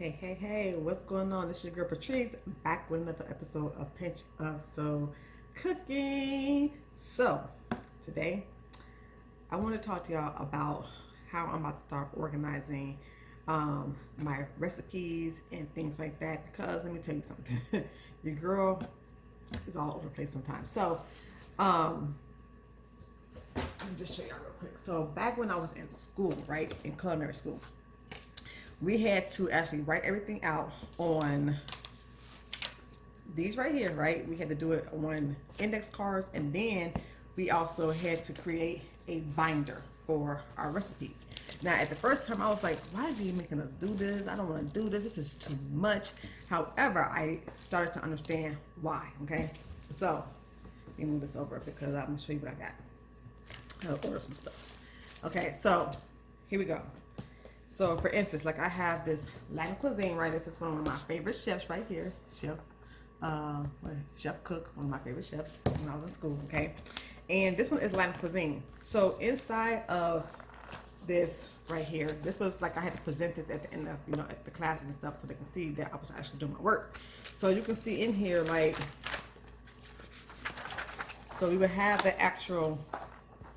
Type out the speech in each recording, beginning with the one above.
Hey, what's going on? This is your girl Patrice back with another episode of Pinch of Soul Cooking. So, today I want to talk to y'all about how I'm about to start organizing my recipes and things like that because let me tell you something. Your girl is all over the place sometimes. So, um, let me just show y'all real quick. So, back when I was in school, right, in culinary school, we had to actually write everything out on these right here, right? We had to do it on index cards, and then we also had to create a binder for our recipes. Now, at the first time, I was like, why are they making us do this? I don't want to do this. This is too much. However, I started to understand why, okay? So, let me move this over because I'm going to show you what I got. I'll order some stuff. Okay, so here we go. So, for instance, like I have this Latin cuisine, right? This is from one of my favorite chefs right here, Chef Cook, one of my favorite chefs when I was in school. Okay, and this one is Latin cuisine. So inside of this right here, this was like I had to present this at the end of at the classes and stuff, so they can see that I was actually doing my work. So you can see in here, like, so we would have the actual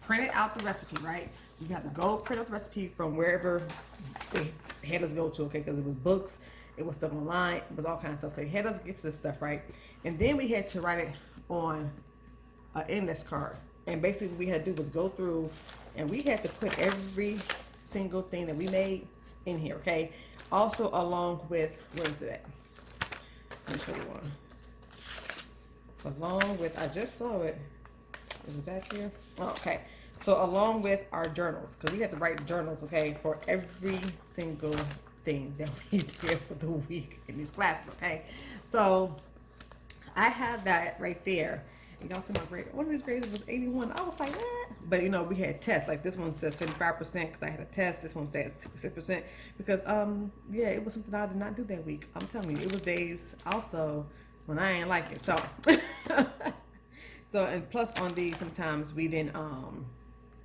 printed out the recipe, right? You have to go print out the recipe from wherever they had us go to, okay? Because it was books, it was stuff online, it was all kinds of stuff. So they had us get to this stuff, right? And then we had to write it on an index card. And basically what we had to do was go through and we had to put every single thing that we made in here, okay? Also along with, where is it at? Let me show you one. Along with, I just saw it. Is it back here? Oh, okay. So along with our journals, because we had to write journals, okay, for every single thing that we did for the week in these classes, okay? So I have that right there. And y'all see my grade. One of these grades was 81. I was like, what? But we had tests. Like this one says 75% because I had a test. This one said 66% because yeah, it was something I did not do that week. I'm telling you, it was days also when I ain't like it. So so and plus on these sometimes we didn't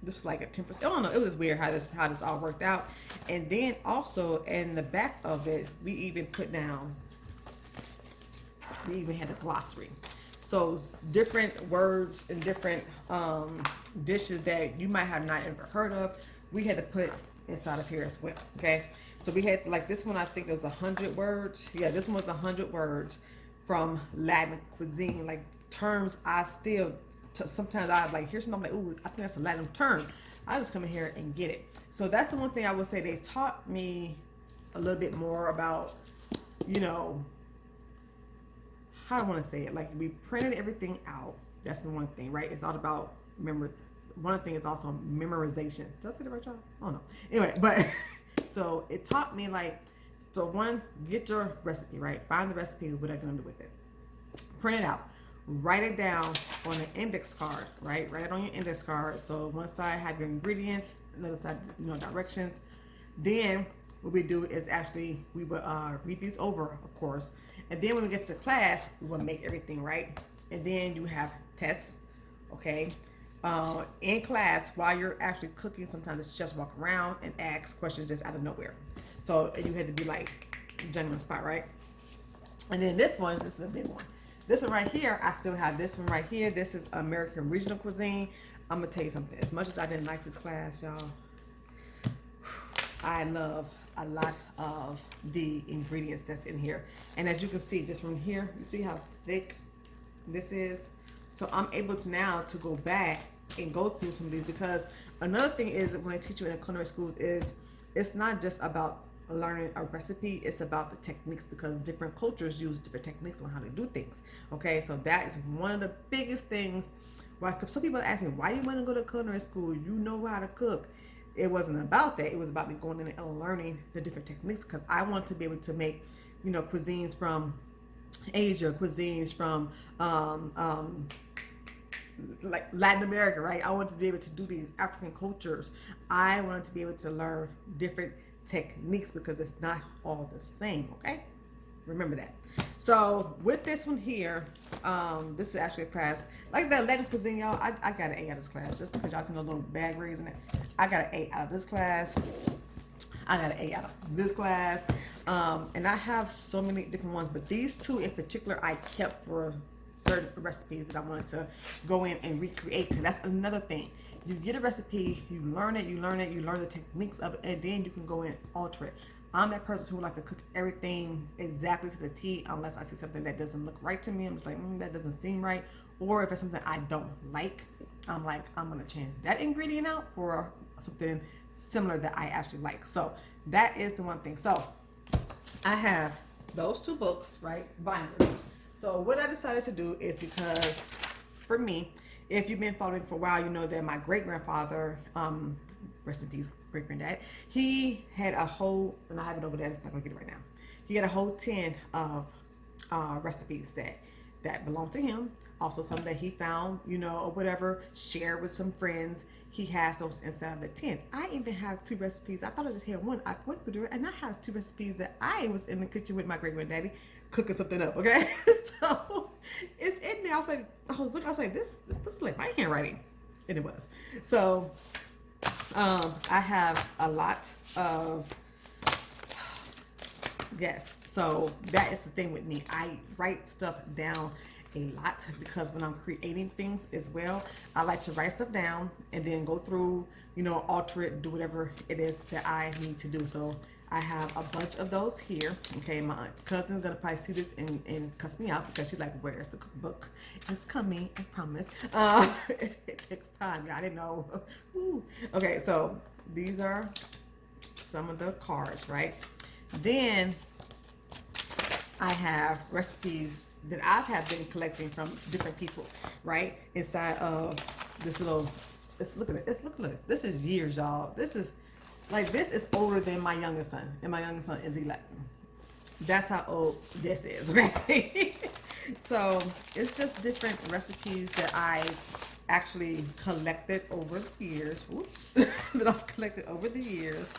this was like a 10%. I don't know. It was weird how this all worked out. And then also in the back of it, we even put down. We even had a glossary. So different words and different dishes that you might have not ever heard of, we had to put inside of here as well. Okay. So we had like this one. I think it was 100 words. Yeah, this one was 100 words from Latin cuisine, like terms I still. Sometimes I like hear something, I'm like, ooh, I think that's a Latin term. I just come in here and get it. So that's the one thing I would say they taught me a little bit more about, how I want to say it. Like we printed everything out. That's the one thing, right? It's all about one thing is also memorization. Did I say the right job? I don't know. Anyway, but so it taught me like, so one, get your recipe, right? Find the recipe, whatever you're gonna do with it. Print it out. Write it down on an index card, right? Write it on your index card. So one side have your ingredients, another side, directions. Then what we do is actually we would read these over, of course, and then when we get to the class, we will make everything right. And then you have tests, okay? In class, while you're actually cooking, sometimes the chefs walk around and ask questions just out of nowhere. So you had to be like genuine spot, right? And then this is a big one. This one right here, I still have this one right here. This is American regional cuisine. I'm gonna tell you something. As much as I didn't like this class, y'all, I love a lot of the ingredients that's in here. And as you can see, just from here, you see how thick this is? So I'm able to now to go back and go through some of these, because another thing is when I teach you in culinary schools is it's not just about learning a recipe, it's about the techniques, because different cultures use different techniques on how to do things. Okay, so that is one of the biggest things. Why some people ask me, why do you want to go to culinary school? You know how to cook. It wasn't about that. It was about me going in and learning the different techniques, because I want to be able to make cuisines from Asia, cuisines from like Latin America, right? I wanted to be able to do these African cultures. I wanted to be able to learn different techniques because it's not all the same, okay? Remember that. So with this one here, this is actually a class like that Latin cuisine, y'all. I got an A out of this class just because y'all seen those little bag rays in it. I got an A out of this class. I got an A out of this class. And I have so many different ones, but these two in particular I kept for certain recipes that I wanted to go in and recreate. Because that's another thing. You get a recipe, you learn it, you learn the techniques of it, and then you can go in and alter it. I'm that person who like to cook everything exactly to the T unless I see something that doesn't look right to me. I'm just like, that doesn't seem right. Or if it's something I don't like, I'm like, I'm going to change that ingredient out for something similar that I actually like. So that is the one thing. So I have those two books, right? Binders. So what I decided to do is because for me, if you've been following for a while, you know that my great-grandfather, rest in peace, great-granddad, he had a whole, and I have it over there, I'm not going to get it right now. He had a whole tin of recipes that belonged to him. Also some that he found, you know, or whatever, shared with some friends. He has those inside of the tin. I even have 2 recipes. I thought I just had one. I went through it, and I have 2 recipes that I was in the kitchen with my great-granddaddy cooking something up, okay? So it's in there. I was like, this is like my handwriting. And it was. So I have a lot of, yes. So that is the thing with me. I write stuff down a lot because when I'm creating things as well, I like to write stuff down and then go through, you know, alter it, do whatever it is that I need to do. So I have a bunch of those here. Okay, my cousin's gonna probably see this and cuss me out because she's like, where's the cookbook? It's coming, I promise. It takes time. Yeah, I didn't know. Ooh. Okay, so these are some of the cards, right? Then I have recipes that I have been collecting from different people, right? Inside of this little, look at this. This is years, y'all. This is older than my youngest son, and my youngest son is 11. That's how old this is, okay? So it's just different recipes that I actually collected over the years. Whoops, that I've collected over the years,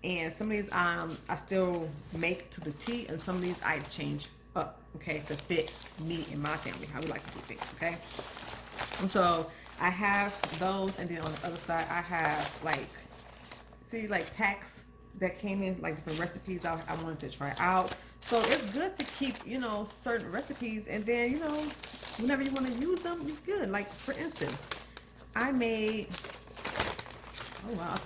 and some of these I still make to the T, and some of these I change up, okay, to fit me and my family, how we like to do things, okay? So I have those, and then on the other side I have like packs that came in, like different recipes I wanted to try out. So it's good to keep, you know, certain recipes, and then, you know, whenever you want to use them, you're good. Like for instance, I made, oh wow,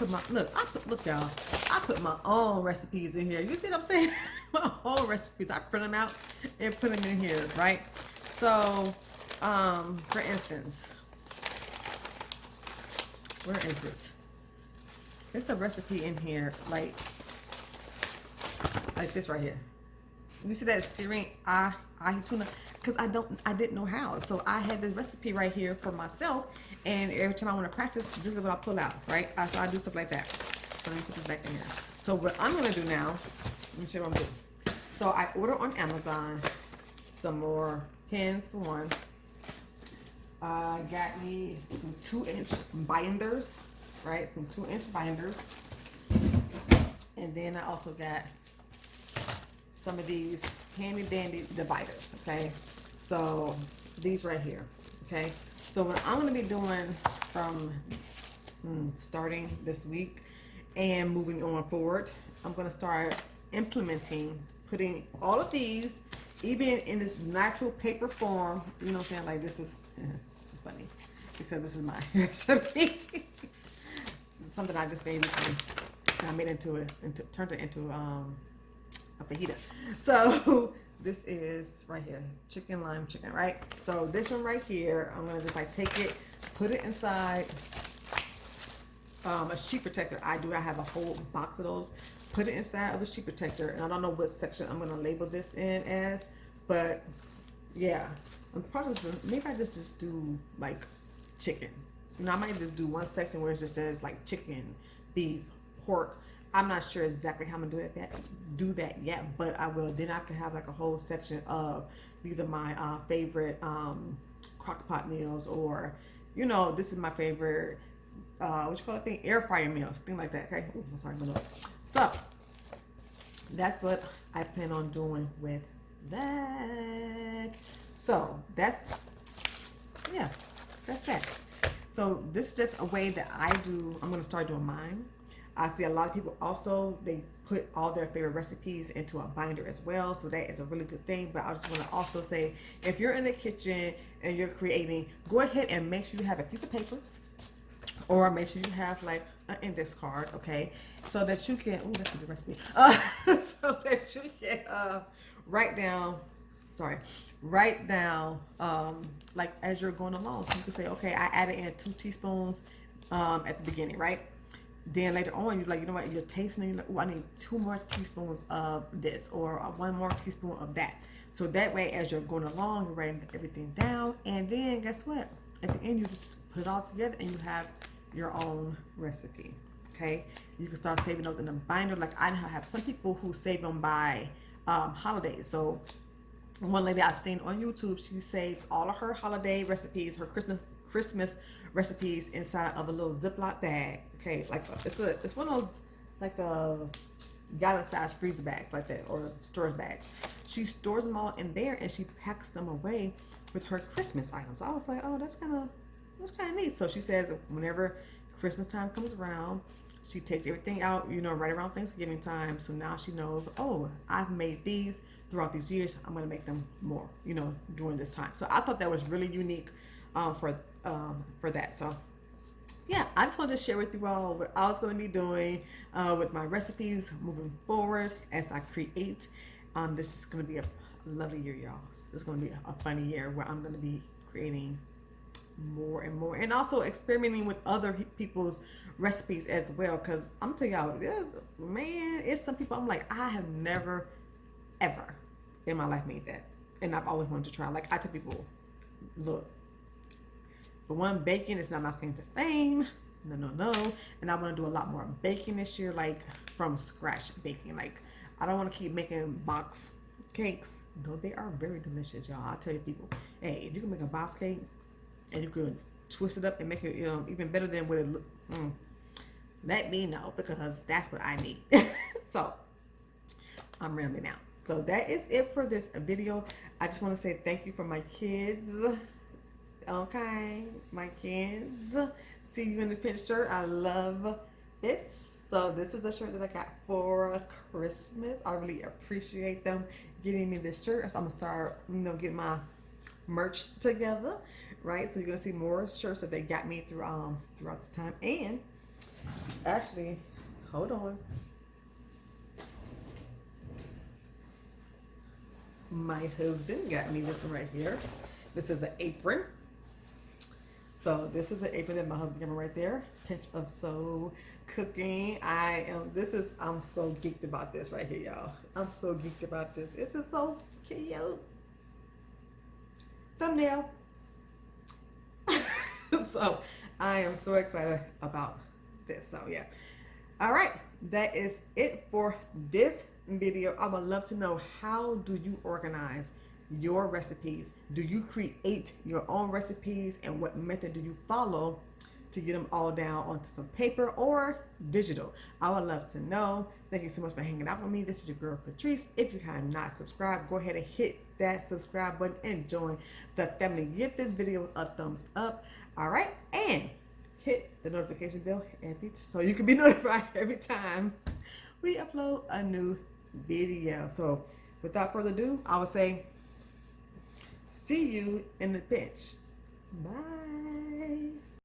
look y'all, I put my own recipes in here. You see what I'm saying? My own recipes. I print them out and put them in here, right? So, for instance, where is it? There's a recipe in here, like this right here. You see that searing ahi tuna? Because I didn't know how. So I had this recipe right here for myself, and every time I want to practice, this is what I pull out, right? So I do stuff like that. So let me put this back in here. So what I'm gonna do now, let me show you what I'm doing. So I order on Amazon some more pins for one. I got me some 2-inch binders, right? Some 2-inch binders. And then I also got some of these handy dandy dividers, okay? So these right here, okay? So what I'm gonna be doing from starting this week and moving on forward, I'm gonna start implementing, putting all of these, even in this natural paper form, you know what I'm saying? Like this is funny because this is my recipe. Something I just made recently. I made it turned it into a fajita. So this is right here, lime chicken, right? So this one right here, I'm gonna just like take it, put it inside a sheet protector. I have a whole box of those. Put it inside of a sheet protector, and I don't know what section I'm gonna label this in as, but yeah, I'm probably maybe I just do like chicken. You know, I might just do one section where it just says like chicken, beef, pork. I'm not sure exactly how I'm gonna do that yet, but I will. Then I can have like a whole section of these are my favorite crock pot meals, or you know, this is my favorite what you call it thing, air fryer meals, thing like that. Okay. Ooh, sorry, my nose. So that's what I plan on doing with that. So that's that. So this is just a way that I do. I'm gonna start doing mine. I see a lot of people also, they put all their favorite recipes into a binder as well. So that is a really good thing. But I just want to also say, if you're in the kitchen and you're creating, go ahead and make sure you have a piece of paper, or make sure you have like an index card, okay? So that you can, oh, that's a good recipe. So that you can write down, like as you're going along. So you can say, okay, I added in 2 teaspoons at the beginning, right? Then later on, you're like, you know what, you're tasting, you're like, oh, I need 2 more teaspoons of this, or 1 more teaspoon of that. So that way, as you're going along, you're writing everything down. And then guess what? At the end, you just put it all together and you have your own recipe. Okay, you can start saving those in a binder. Like I have some people who save them by holidays. So one lady I've seen on YouTube, she saves all of her holiday recipes, her Christmas recipes inside of a little Ziploc bag. Okay, like it's one of those like a gallon size freezer bags like that, or storage bags. She stores them all in there and she packs them away with her Christmas items. I was like, oh, that's kind of neat. So she says whenever Christmas time comes around, she takes everything out, you know, right around Thanksgiving time. So now she knows, oh, I've made these throughout these years. I'm going to make them more, you know, during this time. So I thought that was really unique for that. So yeah, I just wanted to share with you all what I was going to be doing with my recipes moving forward as I create. This is going to be a lovely year, y'all. It's going to be a funny year where I'm going to be creating more and more, and also experimenting with other people's recipes as well. Because I'm telling y'all, it's some people I'm like, I have never ever in my life made that, and I've always wanted to try. Like I tell people, look, for one, baking is not my claim to fame. No. And I want to do a lot more baking this year, like from scratch baking. Like I don't want to keep making box cakes, though they are very delicious, y'all. I tell you people, hey, if you can make a box cake and you could twist it up and make it even better than what it look, let me know, because that's what I need. So I'm rambling now. So that is it for this video. I just want to say thank you for my kids. Okay, my kids. See you in the pinch shirt. I love it. So this is a shirt that I got for Christmas. I really appreciate them getting me this shirt. So I'm gonna start, getting my merch together, right? So you're gonna see more shirts that they got me throughout this time. And actually, hold on. My husband got me this one right here. This is an apron. So this is an apron that my husband got me right there. Pinch of Soul Cooking. I'm so geeked about this right here, y'all. I'm so geeked about this. This is so cute. Thumbnail. So I am so excited about this. So yeah. All right. That is it for this video. I would love to know, how do you organize your recipes? Do you create your own recipes, and what method do you follow to get them all down onto some paper or digital? I would love to know. Thank you so much for hanging out with me. This is your girl Patrice. If you have not subscribed, go ahead and hit that subscribe button and join the family. Give this video a thumbs up. All right, and hit the notification bell so you can be notified every time we upload a new video. So without further ado, I would say see you in the pinch. Bye.